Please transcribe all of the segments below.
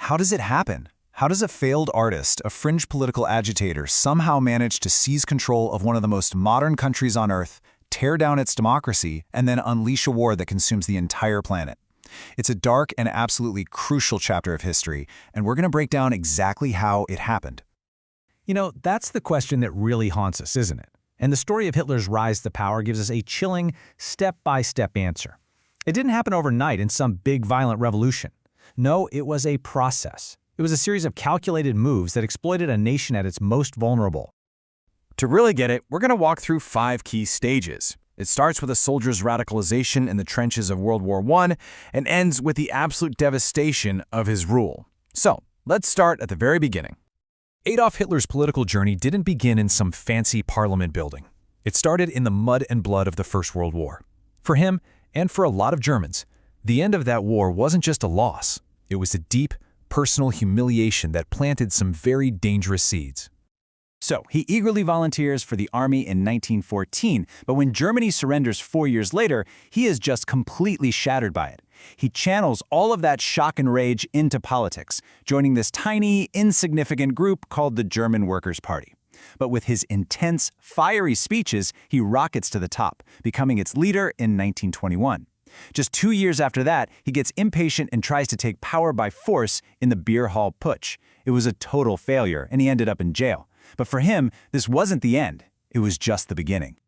How does it happen? How does a failed artist, a fringe political agitator, somehow manage to seize control of one of the most modern countries on Earth, tear down its democracy, and then unleash a war that consumes the entire planet? It's a dark and absolutely crucial chapter of history, and we're going to break down exactly how it happened. You know, that's the question that really haunts us, isn't it? And the story of Hitler's rise to power gives us a chilling, step-by-step answer. It didn't happen overnight in some big violent revolution. No, it was a process. It was a series of calculated moves that exploited a nation at its most vulnerable. To really get it, we're going to walk through 5 key stages. It starts with a soldier's radicalization in the trenches of World War I and ends with the absolute devastation of his rule. So, let's start at the very beginning. Adolf Hitler's political journey didn't begin in some fancy parliament building. It started in the mud and blood of the First World War. For him, and for a lot of Germans, the end of that war wasn't just a loss. It was a deep, personal humiliation that planted some very dangerous seeds. So, he eagerly volunteers for the army in 1914, but when Germany surrenders 4 years later, he is just completely shattered by it. He channels all of that shock and rage into politics, joining this tiny, insignificant group called the German Workers' Party. But with his intense, fiery speeches, he rockets to the top, becoming its leader in 1921. Just 2 years after that, he gets impatient and tries to take power by force in the Beer Hall Putsch. It was a total failure, and he ended up in jail. But for him, this wasn't the end. It was just the beginning.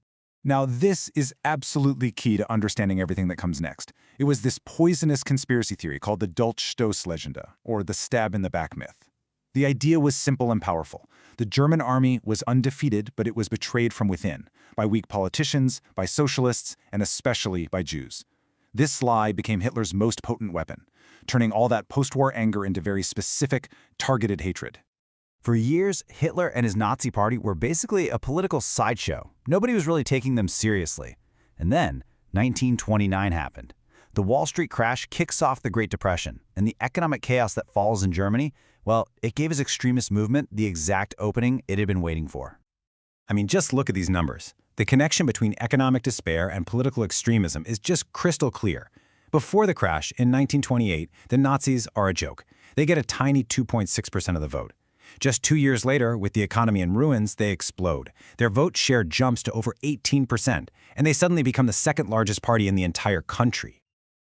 Now, this is absolutely key to understanding everything that comes next. It was this poisonous conspiracy theory called the Dolchstoßlegende, or the stab-in-the-back myth. The idea was simple and powerful. The German army was undefeated, but it was betrayed from within, by weak politicians, by socialists, and especially by Jews. This lie became Hitler's most potent weapon, turning all that post-war anger into very specific, targeted hatred. For years, Hitler and his Nazi party were basically a political sideshow. Nobody was really taking them seriously. And then, 1929 happened. The Wall Street crash kicks off the Great Depression, and the economic chaos that falls in Germany, well, it gave his extremist movement the exact opening it had been waiting for. I mean, just look at these numbers. The connection between economic despair and political extremism is just crystal clear. Before the crash, in 1928, the Nazis are a joke. They get a tiny 2.6% of the vote. Just 2 years later, with the economy in ruins, they explode. Their vote share jumps to over 18%, and they suddenly become the second largest party in the entire country.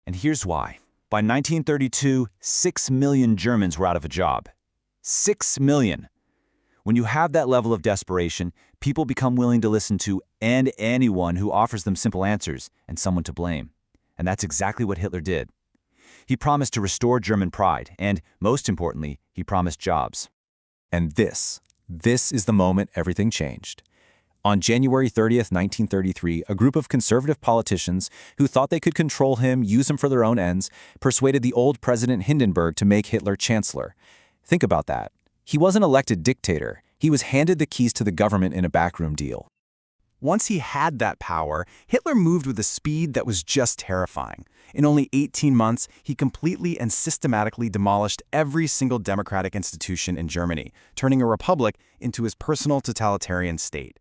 And here's why. By 1932, 6 million Germans were out of a job. 6 million. When you have that level of desperation, people become willing to listen to anyone who offers them simple answers and someone to blame. And that's exactly what Hitler did. He promised to restore German pride, and most importantly, he promised jobs. And this is the moment everything changed. On January 30th, 1933, a group of conservative politicians who thought they could control him, use him for their own ends, persuaded the old President Hindenburg to make Hitler Chancellor. Think about that. He wasn't elected dictator. He was handed the keys to the government in a backroom deal. Once he had that power, Hitler moved with a speed that was just terrifying. In only 18 months, he completely and systematically demolished every single democratic institution in Germany, turning a republic into his personal totalitarian state.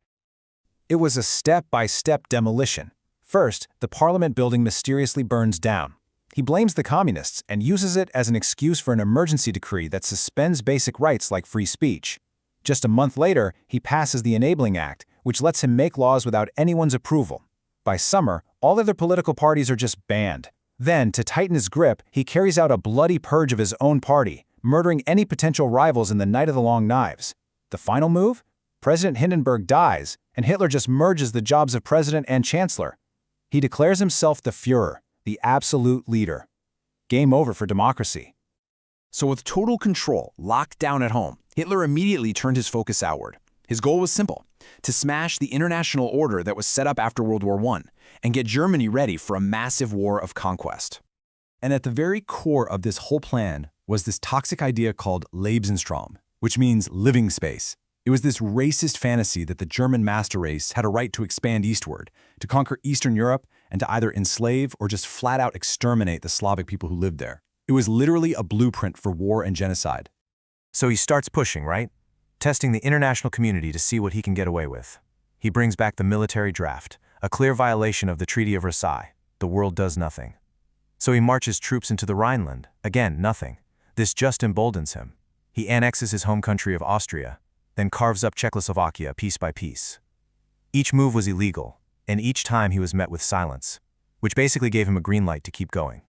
It was a step-by-step demolition. First, the parliament building mysteriously burns down. He blames the communists and uses it as an excuse for an emergency decree that suspends basic rights like free speech. Just a month later, he passes the Enabling Act, which lets him make laws without anyone's approval. By summer, all other political parties are just banned. Then, to tighten his grip, he carries out a bloody purge of his own party, murdering any potential rivals in the Night of the Long Knives. The final move? President Hindenburg dies, and Hitler just merges the jobs of president and chancellor. He declares himself the Führer, the absolute leader. Game over for democracy. So with total control locked down at home, Hitler immediately turned his focus outward. His goal was simple: to smash the international order that was set up after World War I and get Germany ready for a massive war of conquest. And at the very core of this whole plan was this toxic idea called Lebensraum, which means living space. It was this racist fantasy that the German master race had a right to expand eastward, to conquer Eastern Europe, and to either enslave or just flat out exterminate the Slavic people who lived there. It was literally a blueprint for war and genocide. So he starts pushing, right? Testing the international community to see what he can get away with. He brings back the military draft, a clear violation of the Treaty of Versailles. The world does nothing. So he marches troops into the Rhineland. Again, nothing. This just emboldens him. He annexes his home country of Austria, then carves up Czechoslovakia piece by piece. Each move was illegal, and each time he was met with silence, which basically gave him a green light to keep going.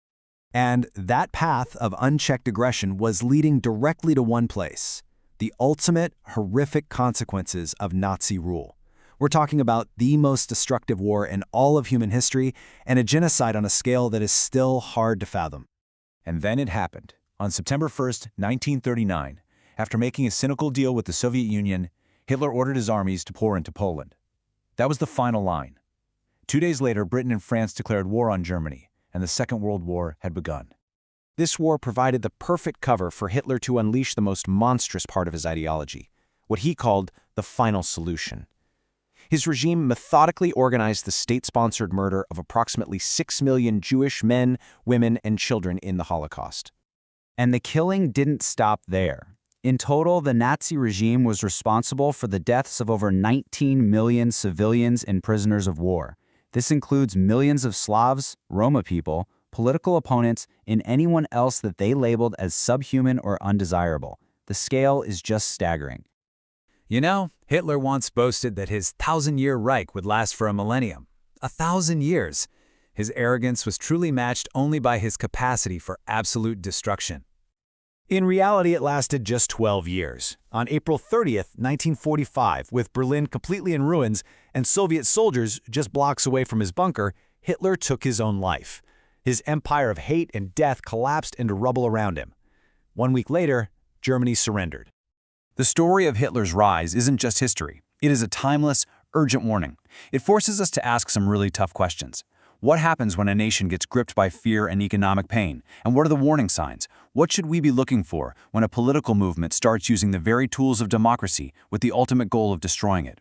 And that path of unchecked aggression was leading directly to one place: the ultimate horrific consequences of Nazi rule. We're talking about the most destructive war in all of human history and a genocide on a scale that is still hard to fathom. And then it happened. On September 1st, 1939, after making a cynical deal with the Soviet Union, Hitler ordered his armies to pour into Poland. That was the final line. 2 days later, Britain and France declared war on Germany, and the Second World War had begun. This war provided the perfect cover for Hitler to unleash the most monstrous part of his ideology, what he called the final solution. His regime methodically organized the state-sponsored murder of approximately 6 million Jewish men, women, and children in the Holocaust. And the killing didn't stop there. In total, the Nazi regime was responsible for the deaths of over 19 million civilians and prisoners of war. This includes millions of Slavs, Roma people, political opponents, and anyone else that they labeled as subhuman or undesirable. The scale is just staggering. You know, Hitler once boasted that his 1,000-year Reich would last for a millennium. 1,000 years! His arrogance was truly matched only by his capacity for absolute destruction. In reality, it lasted just 12 years. On April 30th, 1945, with Berlin completely in ruins and Soviet soldiers just blocks away from his bunker, Hitler took his own life. His empire of hate and death collapsed into rubble around him. 1 week later, Germany surrendered. The story of Hitler's rise isn't just history. It is a timeless, urgent warning. It forces us to ask some really tough questions. What happens when a nation gets gripped by fear and economic pain? And what are the warning signs? What should we be looking for when a political movement starts using the very tools of democracy with the ultimate goal of destroying it?